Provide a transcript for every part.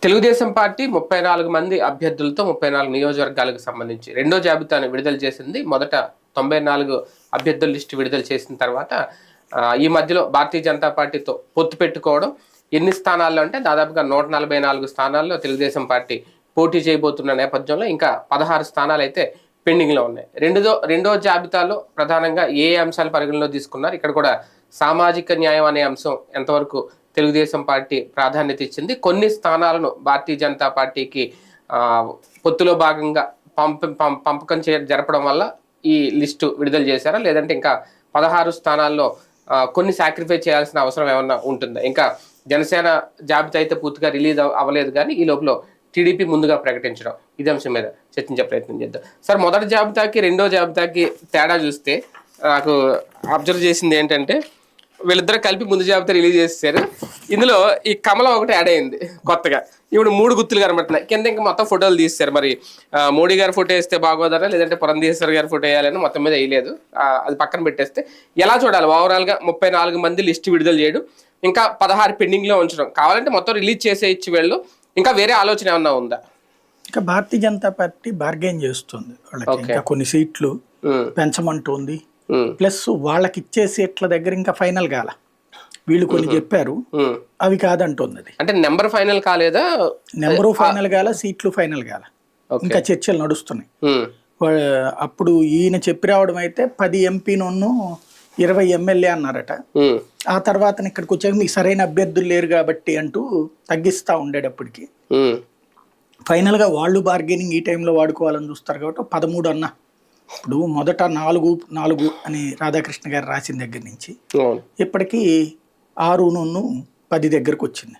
Telugu Desam party 34 మంది అభ్యర్థులతో 34 నియోజకవర్గాలకు సంబంధించి రెండో జాబితాను విడుదల చేసింది. మొదట 94 అభ్యర్థుల లిస్టు విడుదల చేసిన తర్వాత ఈ మధ్యలో భారతీయ జనతా పార్టీతో పొత్తు పెట్టుకోవడం, ఎన్ని స్థానాల్లో అంటే దాదాపుగా 144 స్థానాల్లో తెలుగుదేశం పార్టీ పోటీ చేయబోతున్న నేపథ్యంలో ఇంకా 16 స్థానాలు అయితే పెండింగ్లో ఉన్నాయి. రెండో జాబితాలో ప్రధానంగా ఏ అంశాలు పరిగణలో తీసుకున్నారు, ఇక్కడ కూడా సామాజిక న్యాయం అనే అంశం ఎంతవరకు తెలుగుదేశం పార్టీ ప్రాధాన్యత ఇచ్చింది, కొన్ని స్థానాలను భారతీయ జనతా పార్టీకి పొత్తులో భాగంగా పంపకం జరపడం వల్ల ఈ లిస్టు విడుదల చేశారా, లేదంటే ఇంకా 16 స్థానాల్లో కొన్ని సాక్రిఫైస్ చేయాల్సిన అవసరం ఏమన్నా ఉంటుందా? ఇంకా జనసేన జాబితా అయితే పూర్తిగా రిలీజ్ అవ్వలేదు, కానీ ఈ లోపల టీడీపీ ముందుగా ప్రకటించడం, ఇదే అంశం మీద చర్చించే ప్రయత్నం చేద్దాం. సార్, మొదటి జాబితాకి రెండో జాబితాకి తేడా చూస్తే నాకు అబ్జర్వ్ చేసింది ఏంటంటే, వీళ్ళిద్దరు కలిపి ముందు జాబితా రిలీజ్ చేశారు. ఇందులో ఈ కమలం ఒకటి యాడ్ అయింది కొత్తగా. ఇప్పుడు 3 గుర్తులు కనబడుతున్నాయి. కింద ఇంకా మొత్తం ఫోటోలు తీస్తారు. మరి మోడీ గారి ఫోటో వేస్తే బాగోదరా, లేదంటే పురంధేశ్వర్ గారి ఫోటో వేయాలని మొత్తం మీద వేయలేదు. అది పక్కన పెట్టేస్తే ఎలా చూడాలి? ఓవరాల్గా 34 మంది లిస్టు విడుదల చేయడం, ఇంకా 16 పెండింగ్లో ఉంచడం, కావాలంటే మొత్తం రిలీజ్ చేసేయచ్చు వీళ్ళు, ఇంకా వేరే ఆలోచన ఏమన్నా ఉందా? ఇంకా భారతీయ జనతా పార్టీ బార్గెన్ చేస్తుంది, వాళ్ళకి ఇంకా కొన్ని సీట్లు పెంచమంటుంది. ప్లస్ వాళ్ళకి ఇచ్చే సీట్ల దగ్గర ఇంకా ఫైనల్ కాల, వీళ్ళు కొన్ని చెప్పారు అవి కాదంటుంది. అది అంటే నెంబర్ ఫైనల్ కాలేదా? నెంబరు ఫైనల్ కాల, సీట్లు ఫైనల్ కాల, ఇంకా చర్చలు నడుస్తున్నాయి. అప్పుడు ఈయన చెప్పి రావడం అయితే 10 ఎంపీను 20 ఎమ్మెల్యే అన్నారట. ఆ తర్వాత ఇక్కడికి వచ్చాక మీకు సరైన అభ్యర్థులు లేరు కాబట్టి అంటూ తగ్గిస్తా ఉండేటప్పటికి ఫైనల్ గా వాళ్ళు బార్గెనింగ్ ఈ టైంలో వాడుకోవాలని చూస్తారు కాబట్టి 13 అన్న. ఇప్పుడు మొదట 4 అని రాధాకృష్ణ గారు రాసిన దగ్గర నుంచి ఇప్పటికీ 6-10 దగ్గరకు వచ్చింది.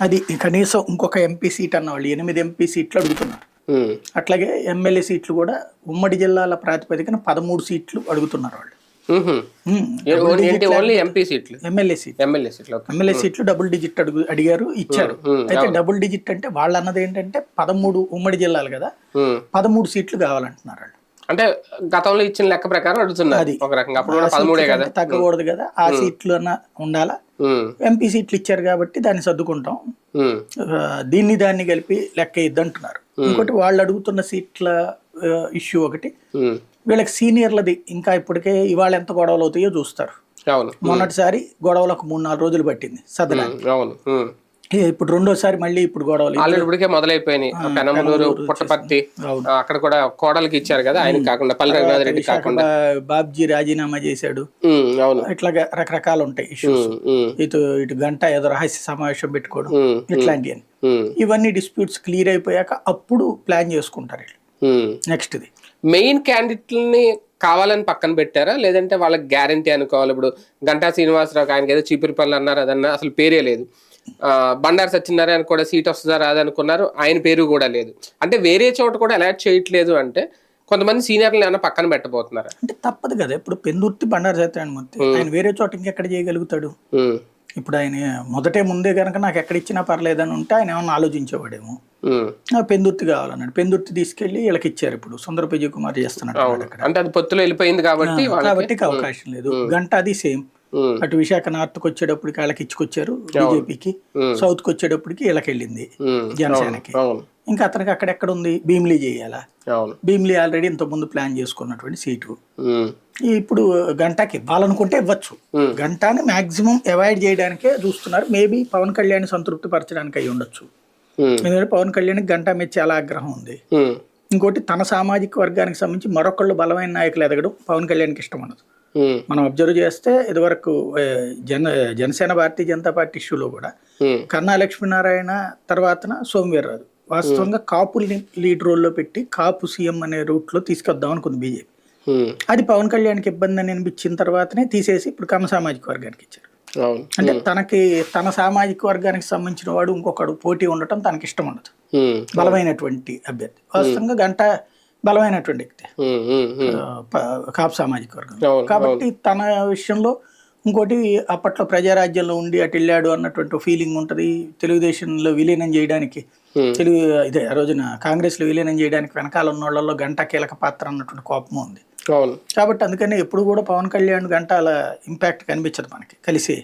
అది కనీసం ఇంకొక ఎంపీ సీట్ అన్న వాళ్ళు 8 ఎంపీ సీట్లు అడుగుతున్నారు. అట్లాగే ఎమ్మెల్యే సీట్లు కూడా ఉమ్మడి జిల్లాల ప్రాతిపదికన 13 సీట్లు అడుగుతున్నారు వాళ్ళు. ఎమ్మెల్యే సీట్లు డబుల్ డిజిట్ అడిగారు, ఇచ్చారు. అయితే డబుల్ డిజిట్ అంటే వాళ్ళు అన్నది ఏంటంటే 13 ఉమ్మడి జిల్లాలు కదా, 13 సీట్లు కావాలంటున్నారు వాళ్ళు. అంటే గతంలో ఇచ్చిన లెక్క ప్రకారం అడుగుతున్నారు. ఒక రకంగా తగ్గకూడదు కదా, ఆ సీట్లు అన్న ఉండాలా. ఎంపీ సీట్లు ఇచ్చారు కాబట్టి దాన్ని సర్దుకుంటాం, దాన్ని కలిపి లెక్క ఇద్దంటున్నారు. ఇంకోటి వాళ్ళు అడుగుతున్న సీట్ల ఇష్యూ ఒకటి, వీళ్ళకి సీనియర్లది ఇంకా ఇప్పటికే ఇవాళ ఎంత గొడవలు అవుతాయో చూస్తారు. మొన్నటిసారి గొడవలకు 3-4 రోజులు పట్టింది సదనానికి. ఇప్పుడు రెండోసారి మళ్ళీ ఇప్పుడు గొడవలు ఇప్పటికే మొదలైపోయినాయి. పెనమలూరు, పుట్టపర్తి, అక్కడ కూడా కోడలికి ఇచ్చారు కదా, ఆయన కాకుండా పల్లి రఘునాథ్ రెడ్డి కాకుండా బాబ్జీ రాజీనామా చేశాడు. ఇట్లాగా రకరకాలు ఉంటాయి ఇష్యూస్. ఇటు గంట ఏదో రహస్య సమావేశం పెట్టుకోవడం, ఇట్లాంటివి. ఇవన్నీ డిస్ప్యూట్స్ క్లియర్ అయిపోయాక అప్పుడు ప్లాన్ చేసుకుంటారు నెక్స్ట్. ఇది మెయిన్ క్యాండిడేట్లని కావాలని పక్కన పెట్టారా, లేదంటే వాళ్ళకి గ్యారంటీ అనుకోవాలి? ఇప్పుడు గంటా శ్రీనివాసరావు, ఆయనకి ఏదో చీపురుపల్లి అన్నారు, అదన్నా అసలు పేరే లేదు. బండారు సత్యనారాయణ కూడా సీట్ వస్తుందా రాదనుకున్నారు, ఆయన పేరు కూడా లేదు. అంటే వేరే చోట కూడా అలాట్ చేయట్లేదు అంటే కొంతమంది సీనియర్లు ఏమైనా పక్కన పెట్టబోతున్నారు అంటే తప్పదు కదా. ఇప్పుడు పెందుర్తి బండారు సత్యనారాయణ ఆయన వేరే చోట ఇంకెక్కడ చేయగలుగుతాడు? ఇప్పుడు ఆయన ముందే కనుక నాకు ఎక్కడ ఇచ్చినా పర్లేదని ఉంటే ఆయన ఏమన్నా ఆలోచించేవాడేమో. పెందుర్తి కావాలన్నాడు, పెందుర్తి తీసుకెళ్లి వీళ్ళకి ఇచ్చారు. ఇప్పుడు సుందర విజయ్ కుమార్ చేస్తున్నాడు, అంటే అది పొత్తులో వెళ్ళిపోయింది కాబట్టి అవకాశం లేదు. గంట అది సేమ్, అటు విశాఖ నార్త్ కి వచ్చేటప్పటికి వాళ్ళకి ఇచ్చుకొచ్చారు బీజేపీకి, సౌత్ కి వచ్చేటప్పటికి వీళ్ళకి వెళ్ళింది జనసేనకి. ఇంకా అతనికి అక్కడెక్కడ ఉంది, భీమిలీ చేయాలా. భీమిలీ ఆల్రెడీ ఇంత ముందు ప్లాన్ చేసుకున్నటువంటి సీటు. ఇప్పుడు గంటకి ఇవ్వాలనుకుంటే ఇవ్వచ్చు, గంటాని మాక్సిమం అవాయిడ్ చేయడానికే చూస్తున్నారు. మేబీ పవన్ కళ్యాణ్ సంతృప్తి పరచడానికి అయి ఉండొచ్చు. ఎందుకంటే పవన్ కళ్యాణ్ గంటా మీద చాలా ఆగ్రహం ఉంది. ఇంకోటి తన సామాజిక వర్గానికి సంబంధించి మరొకళ్ళు బలమైన నాయకులు ఎదగడం పవన్ కళ్యాణ్కి ఇష్టం ఉండదు. మనం అబ్జర్వ్ చేస్తే ఇదివరకు జనసేన భారతీయ జనతా పార్టీ ఇష్యూలో కూడా కన్నా లక్ష్మీనారాయణ తర్వాతన సోమవీర్రాజు వాస్తవంగా కాపుల్ని లీడ్ రోల్లో పెట్టి కాపు సీఎం అనే రూట్ లో తీసుకొద్దాం అనుకుంది బీజేపీ. అది పవన్ కళ్యాణ్కి ఇబ్బంది అని అనిపించిన తర్వాతనే తీసేసి ఇప్పుడు కమ్మ సామాజిక వర్గానికి ఇచ్చారు. అంటే తన సామాజిక వర్గానికి సంబంధించిన వాడు ఇంకొకడు పోటీ ఉండటం తనకి ఇష్టం ఉండదు, బలమైనటువంటి అభ్యర్థి. వాస్తవంగా గంట బలమైనటువంటి వ్యక్తి కాపు సామాజిక వర్గం కాబట్టి తన విషయంలో. ఇంకోటి అప్పట్లో ప్రజారాజ్యంలో ఉండి అటు వెళ్ళాడు అన్నటువంటి ఫీలింగ్ ఉంటుంది. తెలుగుదేశంలో విలీనం చేయడానికి ఇదే ఆ రోజున కాంగ్రెస్ లో విలీనం చేయడానికి వెనకాల ఉన్న వాళ్ళలో గంట కీలక పాత్ర అన్నటువంటి కోపం ఉంది. కాబట్టి అందుకని ఎప్పుడు కూడా పవన్ కళ్యాణ్ గంట అలా ఇంపాక్ట్ కనిపించదు మనకి కలిసి.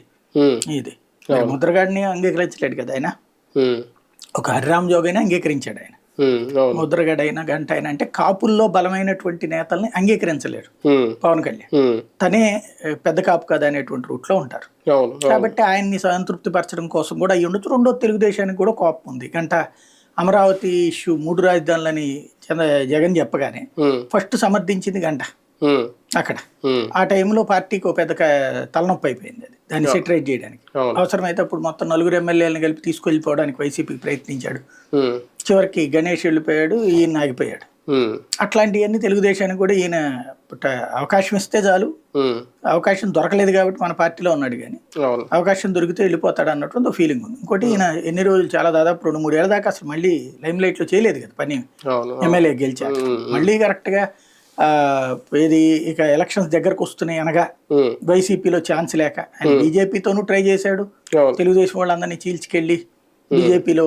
ఇది ముద్రగాడిని అంగీకరించలేడు కదా ఆయన. ఒక హరిరామ్ జోగైనా అంగీకరించాడు ఆయన, అవును. ముద్రగడైనా గంట అయినా. అంటే కాపుల్లో బలమైనటువంటి నేతల్ని అంగీకరించలేరు పవన్ కళ్యాణ్. తనే పెద్ద కాపు కదా అనేటువంటి రూట్లో ఉంటారు. అవును. కాబట్టి ఆయన్ని సంతృప్తి పరచడం కోసం కూడా అయ్యి ఉండొచ్చు. రెండో, తెలుగుదేశానికి కూడా కోపం ఉంది. గంట అమరావతి ఇష్యూ 3 రాజధానులని జగన్ చెప్పగానే ఫస్ట్ సమర్థించింది గంట అక్కడ. ఆ టైంలో పార్టీకి ఒక పెద్ద తలనొప్పి అయిపోయింది అది, దాన్ని సెటరేట్ చేయడానికి. అవసరమైతే అప్పుడు మొత్తం 4 ఎమ్మెల్యేలను కలిపి తీసుకెళ్లిపోవడానికి వైసీపీకి ప్రయత్నించాడు. చివరికి గణేష్ వెళ్ళిపోయాడు, ఈయన ఆగిపోయాడు. అట్లాంటివన్నీ తెలుగుదేశానికి కూడా ఈయన అవకాశం ఇస్తే చాలు, అవకాశం దొరకలేదు కాబట్టి మన పార్టీలో ఉన్నాడు, కానీ అవకాశం దొరికితే వెళ్ళిపోతాడు అన్నటువంటి ఫీలింగ్ ఉంది. ఇంకోటి ఈయన ఎన్ని రోజులు, చాలా దాదాపు 2-3 ఏళ్ల దాకా అసలు మళ్ళీ లైమ్ లైట్ లో చేయలేదు కదా పని. ఎమ్మెల్యే గెలిచాడు మళ్ళీ కరెక్ట్ గా. ఏది ఇక ఎలక్షన్స్ దగ్గరకు వస్తున్నాయి అనగా వైసీపీలో ఛాన్స్ లేక ఆయన బీజేపీతోనూ ట్రై చేశాడు, తెలుగుదేశం వాళ్ళందరినీ చీల్చుకెళ్ళి బీజేపీలో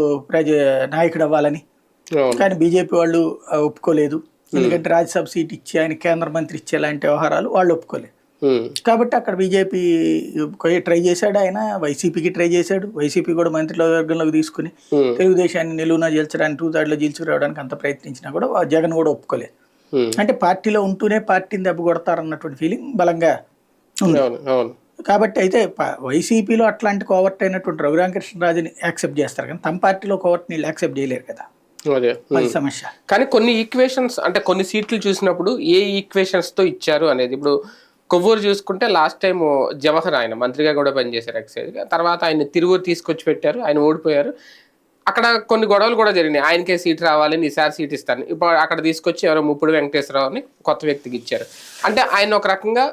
నాయకుడు అవ్వాలని. కానీ బీజేపీ వాళ్ళు ఒప్పుకోలేదు, ఎందుకంటే రాజ్యసభ సీట్ ఇచ్చి ఆయన కేంద్ర మంత్రి ఇచ్చే లాంటి వ్యవహారాలు వాళ్ళు ఒప్పుకోలేదు. కాబట్టి అక్కడ బీజేపీ ట్రై చేశాడు, ఆయన వైసీపీకి ట్రై చేశాడు. వైసీపీ కూడా మంత్రివర్గంలోకి తీసుకుని తెలుగుదేశాన్ని నిలువునా గెలిచడానికి 2/3 గెలుచుకురావడానికి అంత ప్రయత్నించినా కూడా జగన్ కూడా ఒప్పుకోలేదు. అంటే పార్టీలో ఉంటూనే పార్టీని దెబ్బ కొడతారన్నటువంటి ఫీలింగ్ బలంగా ఉంది. కాబట్టి అయితే వైసీపీలో అట్లాంటి కోవర్ట్ అయినటువంటి రఘురామకృష్ణరాజుని యాక్సెప్ట్ చేస్తారు, కానీ తమ పార్టీలో కోవర్ట్ నీళ్ళు యాక్సెప్ట్ చేయలేరు కదా, అది సమస్య. కానీ కొన్ని ఈక్వేషన్స్ అంటే కొన్ని సీట్లు చూసినప్పుడు ఏ ఈక్వేషన్స్ తో ఇచ్చారు అనేది, ఇప్పుడు కొవ్వూరు చూసుకుంటే లాస్ట్ టైం జవహర్ ఆయన మంత్రిగా కూడా పనిచేశారు ఎక్సైజ్గా, తర్వాత ఆయన తిరువూరు తీసుకొచ్చి పెట్టారు, ఆయన ఓడిపోయారు. అక్కడ కొన్ని గొడవలు కూడా జరిగినాయి, ఆయనకే సీట్ రావాలని, ఈసారి సీట్ ఇస్తాను. ఇప్పుడు అక్కడ తీసుకొచ్చి ఎవరో ముప్పుడు వెంకటేశ్వరరావు అని కొత్త వ్యక్తికి ఇచ్చారు. అంటే ఆయన ఒక రకంగా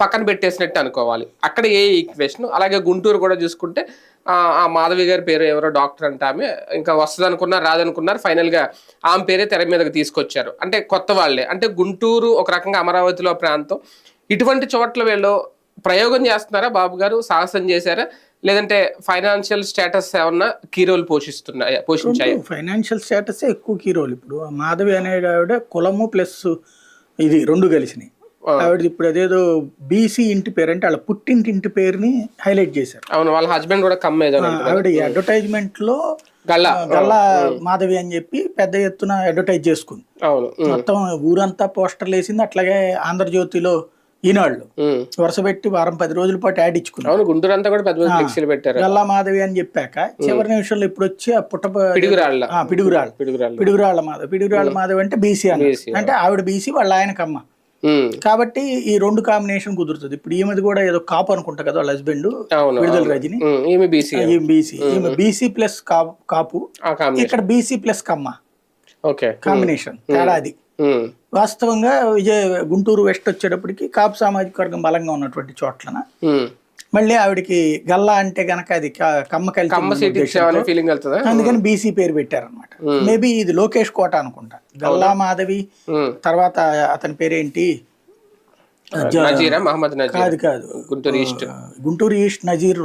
పక్కన పెట్టేసినట్టు అనుకోవాలి అక్కడ ఏ ఈక్వేషన్. అలాగే గుంటూరు కూడా చూసుకుంటే ఆ మాధవి గారి పేరు ఎవరో డాక్టర్ అంటే ఆమె ఇంకా వస్తుంది అనుకున్నారు, రాదనుకున్నారు, ఫైనల్గా ఆమె పేరే తెర మీదకి తీసుకొచ్చారు. అంటే కొత్త వాళ్ళే. అంటే గుంటూరు ఒక రకంగా అమరావతిలో ప్రాంతం, ఇటువంటి చోట్ల వీళ్ళు ప్రయోగం చేస్తున్నారా బాబు గారు, సాహసం చేశారా, లేదంటే ఫైనాన్షియల్ స్టేటస్ ఏమన్నా కీ రోల్ పోషించాయి? ఫైనాన్షియల్ స్టేటస్ ఎక్కువ కీ రోల్. ఇప్పుడు మాధవి అనే ఆవిడ కులము ప్లస్ ఇది 2 కలిసినాయి. ఆవిడ ఇప్పుడు అదేదో బీసీ ఇంటి పేరు అంటే వాళ్ళ పుట్టింటి ఇంటి పేరుని హైలైట్ చేశారు. అవును, వాళ్ళ హస్బెండ్ కూడా కమ్మేదో. ఆవిడ అడ్వర్టైజ్మెంట్ లో గల్లా మాధవి అని చెప్పి పెద్ద ఎత్తున అడ్వర్టైజ్ చేసుకుంది. మొత్తం ఊరంతా పోస్టర్లు వేసింది. అట్లాగే ఆంధ్రజ్యోతిలో, ఈనాళ్ళు వరుస పెట్టి 10 రోజుల పాటు యాడ్ ఇచ్చుకున్నారు. గుంటూరు అంతా కూడా పెద్ద పెట్టారు గల్లా మాధవి అని చెప్పాక చివరి నిమిషంలో ఇప్పుడు వచ్చి ఆ పిడుగురాళ్ళ మాధవి అంటే బీసీ అంటే ఆవిడ బీసీ, వాళ్ళ ఆయనకమ్మ. కాబట్టి ఈ 2 కాంబినేషన్ కుదురుతుంది. ఇప్పుడు ఈమెది కూడా ఏదో కాపు అనుకుంటా కదా, వాళ్ళ హస్బెండ్ విడుదల రజని, ఈమె బీసీ ప్లస్ కాపు, ఇక్కడ బీసీ ప్లస్ కమ్మ కాంబినేషన్ తేడా అది. వాస్తవంగా గుంటూరు వెస్ట్ వచ్చేటప్పటికి కాపు సామాజిక వర్గం బలంగా ఉన్నటువంటి చోట్లన మళ్ళీ ఆవిడకి గల్లా అంటే గనక అది కమ్మ కలిసి, అందుకని బీసీ పేరు పెట్టారనమాట. మేబీ ఇది లోకేష్ కోట అనుకుంటా. గల్లా మాధవి తర్వాత అతని పేరేంటి, కాదు గుంటూరు ఈస్ట్ నజీర్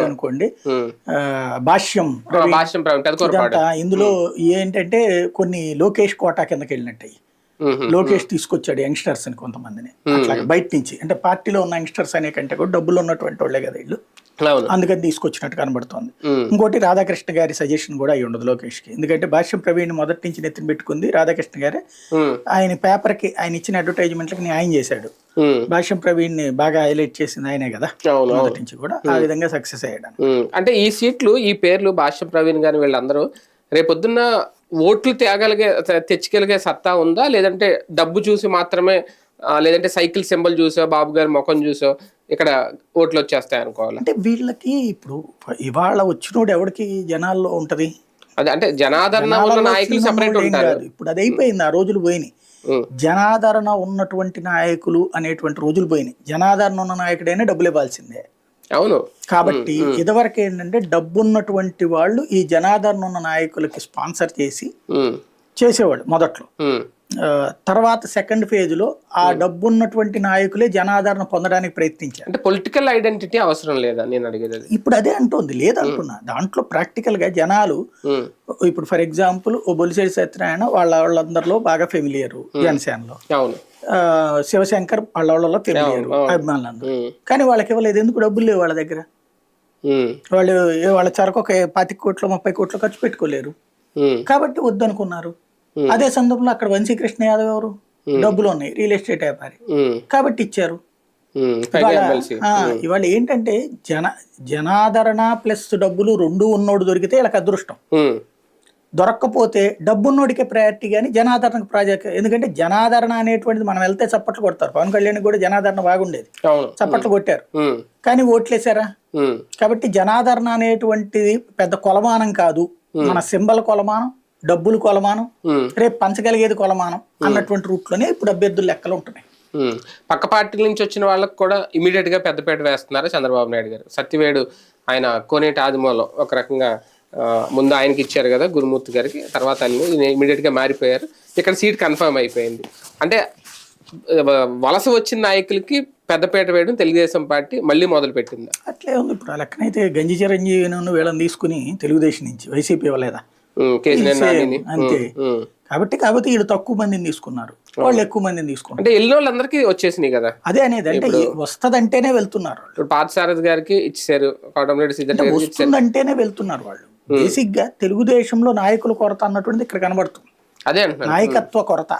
అనుకోండి, భాష్యం. ఇందులో ఏంటంటే కొన్ని లోకేష్ కోటా కిందకి వెళ్ళినట్టు లోకేష్ తీసుకొచ్చాడు యంగ్స్టర్స్ అని కొంతమందిని అట్లా బయట నుంచి. అంటే పార్టీలో ఉన్న యంగ్స్టర్స్ అనే కంటే కూడా డబ్బులు ఉన్నటువంటి వాళ్ళే కదా వీళ్ళు, అందుకని తీసుకొచ్చినట్టు కనబడుతోంది. ఇంకోటి రాధాకృష్ణ గారి సజెషన్ కూడా అయి ఉండదు లోకేష్ కి, ఎందుకంటే భాష్యం ప్రవీణ్ మొదటి నుంచి నెత్తిన పెట్టుకుంది రాధాకృష్ణ గారే. ఆయన పేపర్ కి ఆయన ఇచ్చిన అడ్వర్టైజ్మెంట్లకి న్యాయం చేశాడు. భాష్యం ప్రవీణ్ ని బాగా హైలైట్ చేసింది ఆయనే కదా మొదటి నుంచి కూడా, ఆ విధంగా సక్సెస్ అయ్యాడు. అంటే ఈ సీట్లు, ఈ పేర్లు భాష్యం ప్రవీణ్ గారి వీళ్ళందరూ రేపొద్దున్న ఓట్లు తెచ్చగలిగే సత్తా ఉందా, లేదంటే డబ్బు చూసి మాత్రమే, లేదంటే సైకిల్ సింబల్ చూసో బాబు గారి ముఖం చూసో ఇక్కడ ఓట్లు వచ్చేస్తాయి అనుకోవాలి? అంటే వీళ్ళకి ఇప్పుడు ఇవాళ వచ్చినోడు ఎవరికి జనాల్లో ఉంటది, అదే అంటే జనాదరణ ఉన్న నాయకులు సెపరేట్ ఉంటారు. ఇప్పుడు అది అయిపోయింది, ఆ రోజులు పోయినాయి. జనాదరణ ఉన్నటువంటి నాయకులు అనేటువంటి రోజులు పోయినాయి. జనాదరణ ఉన్న నాయకుడైనా డబ్బులు ఇవ్వాల్సిందే. అవును. కాబట్టి ఇదివరకు ఏంటంటే డబ్బున్నటువంటి వాళ్ళు ఈ జనాదరణ ఉన్న నాయకులకి స్పాన్సర్ చేసేవాళ్ళు మొదట్లో. తర్వాత సెకండ్ ఫేజ్ లో ఆ డబ్బున్నటువంటి నాయకులే జనాదరణ పొందడానికి ప్రయత్నించారు. అంటే పొలిటికల్ ఐడెంటిటీ అవసరం లేదా నేను అడిగేది? ఇప్పుడు అదే అంటోంది, లేదంటున్నా. దాంట్లో ప్రాక్టికల్ గా జనాలు ఇప్పుడు ఫర్ ఎగ్జాంపుల్ బొలిశెట్టి సత్యనారాయణ వాళ్ళందరిలో బాగా ఫెమిలియర్ జనసేనలో, శివశంకర్ వాళ్ళలో ఫెమిలియర్ అభిమానులందరూ. కానీ వాళ్ళకి ఇవ్వలేదు, ఎందుకు? డబ్బులు లేవు వాళ్ళ దగ్గర. వాళ్ళ చెరకు ఒక 25 కోట్లు 30 కోట్లు ఖర్చు పెట్టుకోలేరు. కాబట్టి వద్దనుకున్నారు. అదే సందర్భంలో అక్కడ వంశీకృష్ణ యాదవ్ ఎవరు, డబ్బులు ఉన్నాయి, రియల్ ఎస్టేట్ వ్యాపారి, కాబట్టి ఇచ్చారు. ఇవాళ ఏంటంటే జనాదరణ ప్లస్ డబ్బులు రెండు ఉన్నోడు దొరికితే వీళ్ళకి అదృష్టం, దొరక్కపోతే డబ్బున్నోడికే ప్రయారిటీ కానీ జనాదరణకు ప్రాజెక్ట్. ఎందుకంటే జనాదరణ అనేటువంటిది మనం వెళ్తే చప్పట్లు కొడతారు. పవన్ కళ్యాణ్ కూడా జనాదరణ బాగుండేది, చప్పట్లు కొట్టారు, కానీ ఓట్లేసారా. కాబట్టి జనాదరణ అనేటువంటిది పెద్ద కొలమానం కాదు, మన సింబల్ కొలమానం, డబ్బులు కొలమానం, రేపు పంచగలిగేది కొలమానం అన్నటువంటి రూట్లోనే ఇప్పుడు అభ్యర్థుల లెక్కలు ఉంటున్నాయి. పక్క పార్టీల నుంచి వచ్చిన వాళ్ళకి కూడా ఇమీడియట్ గా పెద్దపేట వేస్తున్నారు చంద్రబాబు నాయుడు గారు. సత్యవేడు ఆయన కోనేటి ఆదిమూలం ఒక రకంగా ముందు ఆయనకి ఇచ్చారు కదా గురుమూర్తి గారికి, తర్వాత ఇమీడియట్ గా మారిపోయారు. ఇక్కడ సీట్ కన్ఫర్మ్ అయిపోయింది. అంటే వలస వచ్చిన నాయకులకి పెద్దపేట వేయడం తెలుగుదేశం పార్టీ మళ్ళీ మొదలు పెట్టింది. అట్లే ఉంది. ఇప్పుడు ఆ లెక్కనైతే గంజి చిరంజీవి వీళ్ళని తీసుకుని తెలుగుదేశం నుంచి వైసీపీ ఇవ్వలేదా, అంతే. కాబట్టి వీళ్ళు తక్కువ మందిని తీసుకున్నారు, వాళ్ళు ఎక్కువ మందిని తీసుకున్నారు. అంటే వెళ్ళిన వాళ్ళందరికీ వచ్చేసినాయి కదా, అదే అనేది. అంటే వస్తదంటేనే వెళ్తున్నారు. ఇప్పుడు పార్థసారథి గారికి ఇచ్చారు, వస్తుందంటేనే వెళ్తున్నారు వాళ్ళు. బేసిక్ గా తెలుగుదేశంలో నాయకుల కొరత అన్నటువంటిది ఇక్కడ కనబడుతుంది. అదే నాయకత్వ కొరత,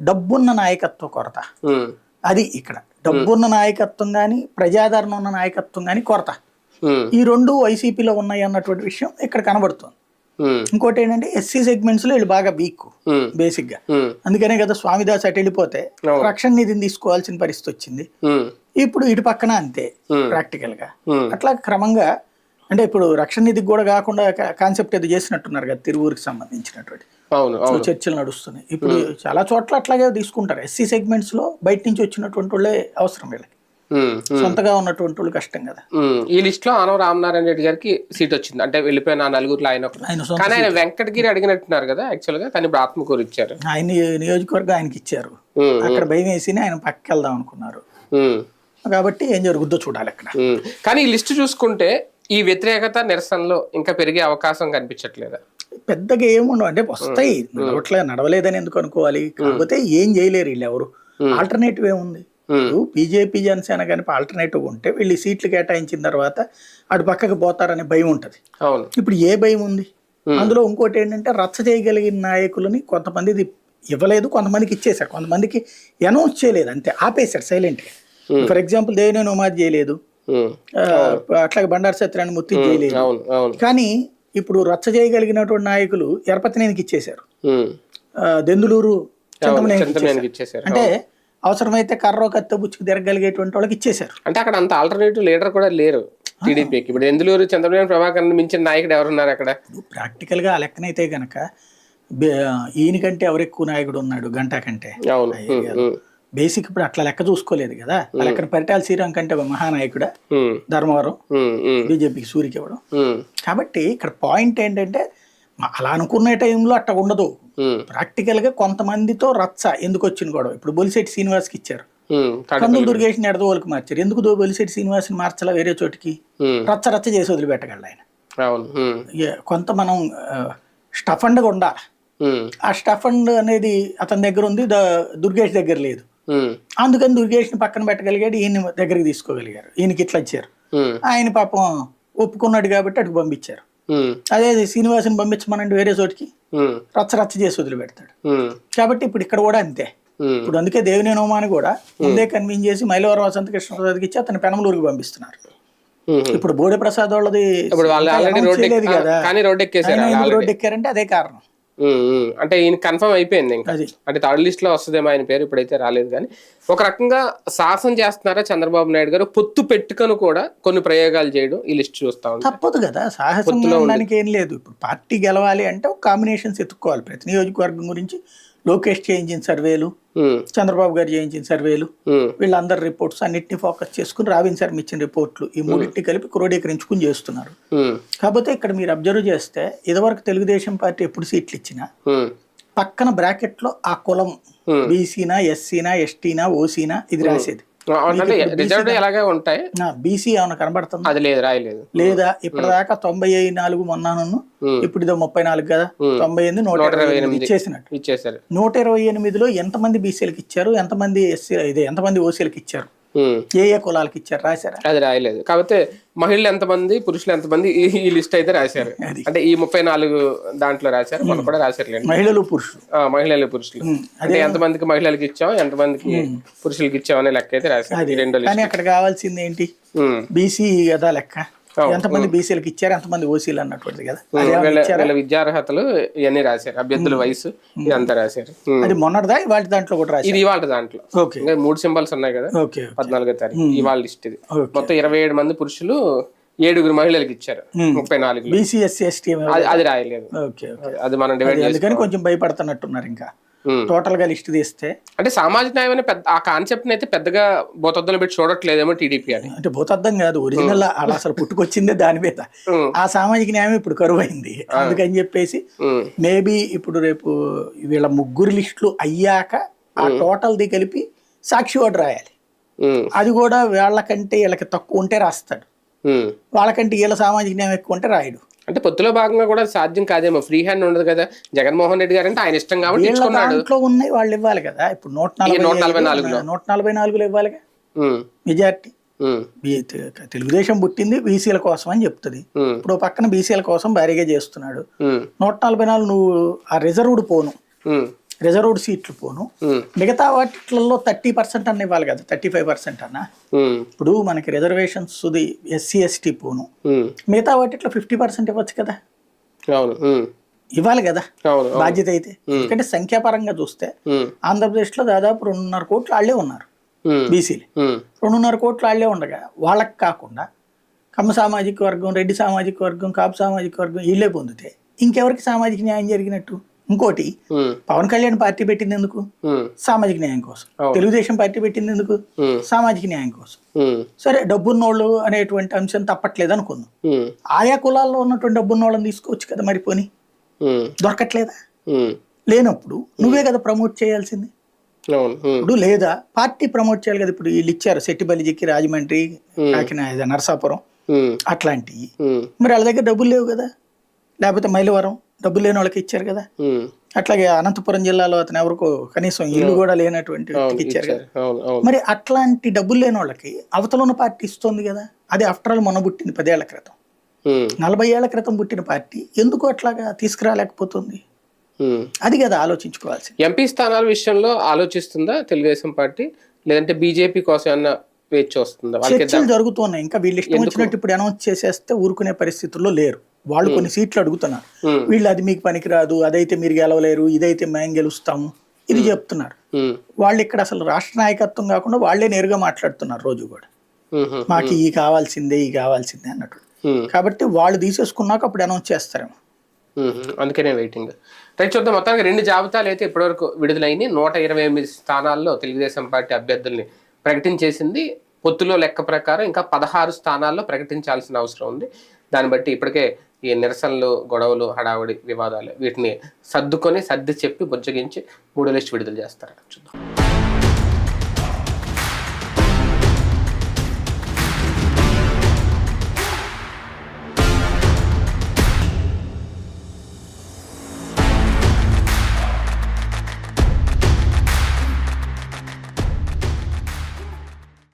డబ్బున్న నాయకత్వ కొరత, అది ఇక్కడ. డబ్బున్న నాయకత్వం గాని ప్రజాదరణ ఉన్న నాయకత్వం గాని కొరత, ఈ రెండు వైసీపీలో ఉన్నాయి అన్నటువంటి విషయం ఇక్కడ కనబడుతుంది. ఇంకోటి ఏంటంటే ఎస్సీ సెగ్మెంట్స్ లో వీళ్ళు బాగా వీక్ బేసిక్ గా, అందుకనే కదా స్వామిదాస్ అటు వెళ్ళిపోతే రక్షణ నిధిని తీసుకోవాల్సిన పరిస్థితి వచ్చింది. ఇప్పుడు ఇటు పక్కన అంతే ప్రాక్టికల్ గా. అట్లా క్రమంగా అంటే ఇప్పుడు రక్షణ నిధికి కూడా కాకుండా కాన్సెప్ట్ ఏదో చేసినట్టున్నారు కదా తిరువూరుకి సంబంధించినటువంటి చర్చలు నడుస్తున్నాయి. ఇప్పుడు చాలా చోట్ల అట్లాగే తీసుకుంటారు. ఎస్సీ సెగ్మెంట్స్ లో బయట నుంచి వచ్చినటువంటి వాళ్ళే అవసరం, వీళ్ళకి సొంతగా ఉన్నటువంటి వాళ్ళు కష్టం కదా. ఈ లిస్ట్ లో ఆనవ రామనారాయణ రెడ్డి గారికి సీట్ వచ్చింది. అంటే వెళ్ళిపోయిన నలుగురిలో ఆయన, కానీ ఆయన వెంకటగిరి అడిగినట్టున్నారు కదా యాక్చువల్ గా, కానీ ఇప్పుడు ఆత్మకూరు ఇచ్చారు. ఆయన నియోజకవర్గం ఆయనకి ఇచ్చారు, అక్కడ భయం వేసి ఆయన పక్కకి వెళ్దాం అనుకున్నారు. కాబట్టి ఏం జరుగుద్దో చూడాలి అక్కడ. కానీ ఈ లిస్ట్ చూసుకుంటే ఈ వ్యతిరేకత నిరసనలో ఇంకా పెరిగే అవకాశం కనిపించట్లేదా? పెద్దగా ఏముండవు. అంటే వస్తాయి, నడవలేదని ఎందుకు అనుకోవాలి. కాకపోతే ఏం చేయలేరు వీళ్ళు ఎవరు. ఆల్టర్నేటివ్ ఏముంది? బీజేపీ జనసేన కానీ ఆల్టర్నేటివ్ ఉంటే వీళ్ళు సీట్లు కేటాయించిన తర్వాత అటు పక్కకు పోతారనే భయం ఉంటది. ఇప్పుడు ఏ భయం ఉంది? అందులో ఇంకోటి ఏంటంటే రచ్చ చేయగలిగిన నాయకులని కొంతమంది ఇవ్వలేదు, కొంతమందికి ఇచ్చేసారు, కొంతమందికి అనౌన్స్ చేయలేదు, అంతే ఆపేశారు సైలెంట్ గా. ఫర్ ఎగ్జాంపుల్ దేవినేని ఉమాది చేయలేదు, అట్లాగే బండారు సత్యనారాయణ మూర్తి చేయలేదు. కానీ ఇప్పుడు రచ్చ చేయగలిగినటువంటి నాయకులు ఎరపతినేనికి ఇచ్చేశారు, దెందులూరు చింతమనేనికి ఇచ్చేశారు. అంటే అవసరమైతే కర్రో కత్తి బుచ్చుకు తిరగలిగేటువంటి వాళ్ళకి ఇచ్చేశారు. అంటే అక్కడ అంత ఆల్టర్నేటివ్ లీడర్ కూడా లేరు టీడీపీకి. ఇప్పుడు ఎందులూరు చంద్రబాబు ప్రభాకర్ మించిన నాయకుడు ఎవరున్నారు అక్కడ? ప్రాక్టికల్ గా ఆ లెక్కనైతే గనక ఈయనకంటే ఎవరెక్కువ నాయకుడు ఉన్నాడు గంటా కంటే. బేసిక్ ఇప్పుడు అట్లా లెక్క చూసుకోలేదు కదా. ఆ లెక్కన పరిటాల శ్రీరామ్ కంటే మహానాయకుడా ధర్మవరం బీజేపీకి సూరికి ఇవ్వడం. కాబట్టి ఇక్కడ పాయింట్ ఏంటంటే అలా అనుకునే టైంలో అట్లా ఉండదు. ప్రాక్టికల్ గా కొంతమందితో రచ్చ ఎందుకు వచ్చింది గొడవ. ఇప్పుడు బొలిశెట్టి శ్రీనివాస్కి ఇచ్చారు, కందులు దుర్గేష్ని ఎడదోళ్ళకి మార్చారు. ఎందుకు బొలిశెట్టి శ్రీనివాస్ని మార్చాలా వేరే చోటికి? రచ్చ చేసి వదిలిపెట్టగలడు ఆయన. కొంత మనం స్టఫండ్గా ఉండాలి. ఆ స్టఫండ్ అనేది అతని దగ్గర ఉంది, దుర్గేష్ దగ్గర లేదు. అందుకని దుర్గేష్ని పక్కన పెట్టగలిగాడు, ఈయన దగ్గరికి తీసుకోగలిగారు. ఈయనకి ఇట్లా ఇచ్చారు, ఆయన పాపం ఒప్పుకున్నాడు కాబట్టి అటు పంపించారు. అదే శ్రీనివాసుని పంపించమనండి వేరే చోటికి, రచ్చ చేసి వదిలిపెడతాడు. కాబట్టి ఇప్పుడు ఇక్కడ కూడా అంతే. ఇప్పుడు అందుకే దేవినేని ఉమాని కూడా ముందే కన్విన్స్ చేసి మైలవరం వసంత కృష్ణప్రసాద్కి ఇచ్చి అతని పెనమలూరుకి పంపిస్తున్నారు. ఇప్పుడు బోడే ప్రసాద్ వాళ్ళది రోడ్డు ఎక్కారంటే అదే కారణం. అంటే ఈయన కన్ఫర్మ్ అయిపోయింది ఇంకా. అంటే థర్డ్ లిస్ట్ లో వస్తుందేమో ఆయన పేరు, ఇప్పుడైతే రాలేదు. కానీ ఒక రకంగా సాహసం చేస్తున్నారా చంద్రబాబు నాయుడు గారు? పొత్తు పెట్టుకొని కూడా కొన్ని ప్రయోగాలు చేయడం ఈ లిస్ట్ చూస్తా ఉంటాం. తప్పదు కదా, సాహసం ఉండడానికి ఏం లేదు. ఇప్పుడు పార్టీ గెలవాలి అంటే ఒక కాంబినేషన్స్ ఎత్తుక్కోవాలి. ప్రతి నియోజకవర్గం గురించి లోకేష్ చేయించిన సర్వేలు, చంద్రబాబు గారు చేయించిన సర్వేలు, వీళ్ళందరి రిపోర్ట్స్ అన్నిటిని ఫోకస్ చేసుకుని రావిన్ శర్మ ఇచ్చిన రిపోర్ట్లు ఈ మూడింటిని కలిపి క్రోడీకరించుకుని చేస్తున్నారు. కాకపోతే ఇక్కడ మీరు అబ్జర్వ్ చేస్తే ఇదివరకు తెలుగుదేశం పార్టీ ఎప్పుడు సీట్లు ఇచ్చినా పక్కన బ్రాకెట్ లో ఆ కులం బీసీనా, ఎస్సీనా, ఎస్టీనా, ఓసీనా ఇది రాసేది. బీసీ ఏమైనా కనబడుతుంది? లేదా ఇప్పటిదాకా 94 మొన్నాను, ఇప్పుడు ఇదో 34 కదా, 98, 128 ఇచ్చేసినట్టు. 128లో ఎంతమంది బీసీలకు ఇచ్చారు, ఎంతమంది ఎస్సీ, ఎంతమంది ఓసీలకు ఇచ్చారు? ఏ కులాలకు ఇచ్చారు రాశారా? అది రాయలేదు. కాకపోతే మహిళలు ఎంతమంది, పురుషులు ఎంతమంది ఈ లిస్ట్ అయితే రాశారు. అంటే ఈ 34 దాంట్లో రాశారు. మనం కూడా రాశారులేండి. మహిళలు పురుషులు, మహిళలు పురుషులు అంటే ఎంతమందికి మహిళలకు ఇచ్చాం, ఎంతమందికి పురుషులకి ఇచ్చాం అనే లెక్క అయితే రాశారు. రెండో కానీ అక్కడ కావాల్సింది ఏంటి? బీసీ కదా లెక్క. ఎంతమంది బీసీలకు ఇచ్చారు, ఎంతమంది ఓసీలు అన్నటువంటిది కదా. వీళ్ళ విద్యార్హతలు ఇవన్నీ రాశారు, అభ్యర్థుల వయసు ఇదంతా రాశారు. అది మొన్నటిదా ఇవాళ దాంట్లో కూడా రాశారు? ఇది ఇవాళ దాంట్లో. ఇంకా 3 సింబల్స్ ఉన్నాయి కదా. 14వ తారీఖు ఇవాళ లిస్ట్ ఇది. మొత్తం 27 మంది పురుషులు, 7 మహిళలకు ఇచ్చారు. 34 బీసీ ఎస్సీ ఎస్టీ అది రాయలేదు. అది మనం డివైడ్ అందుకని కొంచెం భయపడుతున్నట్టున్నారు. ఇంకా టోటల్ గా లిస్ట్ తీస్తే అంటే సామాజిక న్యాయం అనే పెద్ద ఆ కాన్సెప్ట్ అయితే పెద్దగా భూతద్దంలో పెట్టి చూడట్లేదేమో టీడీపీ అని. అంటే భూతద్దం కాదు, ఒరిజినల్ అలా అసలు పుట్టుకొచ్చిందే దాని మీద. ఆ సామాజిక న్యాయం ఇప్పుడు కరువైంది. అందుకని చెప్పేసి మేబీ ఇప్పుడు రేపు వీళ్ళ ముగ్గురు లిస్టులు అయ్యాక ఆ టోటల్ ది కలిపి సాక్షి ఓటు రాయాలి. అది కూడా వాళ్ళకంటే వీళ్ళకి తక్కువ ఉంటే రాస్తాడు, వాళ్ళకంటే వీళ్ళ సామాజిక న్యాయం ఎక్కువ ఉంటే రాయడు. అంటే పొత్తులో భాగంగా కూడా సాధ్యం కాదేమో, ఫ్రీ హ్యాండ్ ఉండదు కదా. జగన్మోహన్ రెడ్డి గారు అంటే ఆయన ఇష్టం కాబట్టి దాంట్లో ఉన్నాయి, వాళ్ళు ఇవ్వాలి కదా. ఇప్పుడు 144 ఇవ్వాలిగా మెజార్టీ. తెలుగుదేశం పుట్టింది బీసీల కోసం అని చెప్తుంది. ఇప్పుడు పక్కన బీసీల కోసం భారీగా చేస్తున్నాడు. 144 నువ్వు ఆ రిజర్వ్డ్ పోను, రిజర్వ్డ్ సీట్లు పోను, మిగతా వాటిలలో 30% అన్న ఇవ్వాలి కదా, 35% అన్న. ఇప్పుడు మనకి రిజర్వేషన్స్ ఎస్సీ ఎస్టీ పోను, మిగతా వాటిలో 50% ఇవ్వచ్చు కదా, ఇవ్వాలి కదా బాధ్యత అయితే. ఎందుకంటే సంఖ్యాపరంగా చూస్తే ఆంధ్రప్రదేశ్ లో దాదాపు 2.5 కోట్లు వాళ్ళే ఉన్నారు బీసీలు. 2.5 కోట్లు వాళ్ళే ఉండగా వాళ్ళకి కాకుండా కమ్మ సామాజిక వర్గం, రెడ్డి సామాజిక వర్గం, కాపు సామాజిక వర్గం వీళ్ళే పొందితే ఇంకెవరికి సామాజిక న్యాయం జరిగినట్టు? ఇంకోటి, పవన్ కళ్యాణ్ పార్టీ పెట్టింది ఎందుకు? సామాజిక న్యాయం కోసం. తెలుగుదేశం పార్టీ పెట్టింది ఎందుకు? సామాజిక న్యాయం కోసం. సరే, డబ్బున్నోళ్ళు అనేటువంటి అంశం తప్పట్లేదు అనుకుందాం. ఆయా కులాల్లో ఉన్నటువంటి డబ్బున్నోళ్ళని తీసుకోవచ్చు కదా, మరి పోనీ దొరకట్లేదా? లేనప్పుడు నువ్వే కదా ప్రమోట్ చేయాల్సింది. ఇప్పుడు లేదా పార్టీ ప్రమోట్ చేయాలి కదా. ఇప్పుడు వీళ్ళు ఇచ్చారు సెట్టిబలిజికి, రాజమండ్రి, కాకినాడ, నరసాపురం అట్లాంటివి. మరి వాళ్ళ దగ్గర డబ్బులు లేవు కదా. లేకపోతే మైలవరం డబ్బులు లేని వాళ్ళకి ఇచ్చారు కదా. అట్లాగే అనంతపురం జిల్లాలో అతను ఎవరికో కనీసం ఇల్లు కూడా లేనటువంటి వ్యక్తికి ఇచ్చారు కదా. మరి అట్లాంటి డబ్బులు లేని వాళ్ళకి అవతల ఉన్న పార్టీ ఇస్తుంది కదా. అది ఆఫ్టర్ ఆల్ మొన్న పుట్టింది 10 ఏళ్ల క్రితం, 40 ఏళ్ల క్రితం పుట్టిన పార్టీ ఎందుకు అట్లాగా తీసుకురాలేకపోతుంది? అది కదా ఆలోచించుకోవాల్సింది. ఎంపీ స్థానాల విషయంలో ఆలోచిస్తుందా తెలుగుదేశం పార్టీ, లేదంటే బీజేపీ కోసం ఏమన్నా వేచి వస్తుందా? చర్చలు జరుగుతున్నాయి. ఇంకా వీళ్ళు ఇష్టం వచ్చినట్టు ఇప్పుడు అనౌన్స్ చేసేస్తే ఊరుకునే పరిస్థితుల్లో లేరు. వాళ్ళు కొన్ని సీట్లు అడుగుతున్నారు. వీళ్ళు అది మీకు పనికిరాదు, అదైతే మీరు గెలవలేరు, ఇదైతే మేము గెలుస్తాము, ఇది చెప్తున్నారు. వాళ్ళు ఇక్కడ అసలు రాష్ట్ర నాయకత్వం కాకుండా వాళ్ళే నేరుగా మాట్లాడుతున్నారు రోజు కూడా. మాకు ఈ కావాల్సిందే, ఈ కావాల్సిందే అన్నట్టు. కాబట్టి వాళ్ళు తీసేసుకున్నాక అప్పుడు అనౌన్స్ చేస్తారేమో. అందుకనే వెయిటింగ్. రైట్, చూద్దాం. మొత్తానికి 2 జాబితాలు అయితే ఇప్పటివరకు విడుదలైనవి. 128 స్థానాల్లో తెలుగుదేశం పార్టీ అభ్యర్థుల్ని ప్రకటించేసింది. పొత్తులో లెక్క ప్రకారం ఇంకా 16 స్థానాల్లో ప్రకటించాల్సిన అవసరం ఉంది. దాన్ని బట్టి ఇప్పటికే ఈ నిరసనలు, గొడవలు, హడావుడి, వివాదాలు వీటిని సర్ది చెప్పి బుజ్జగించి 3వ లిస్టు విడుదల చేస్తారు. చూద్దాం.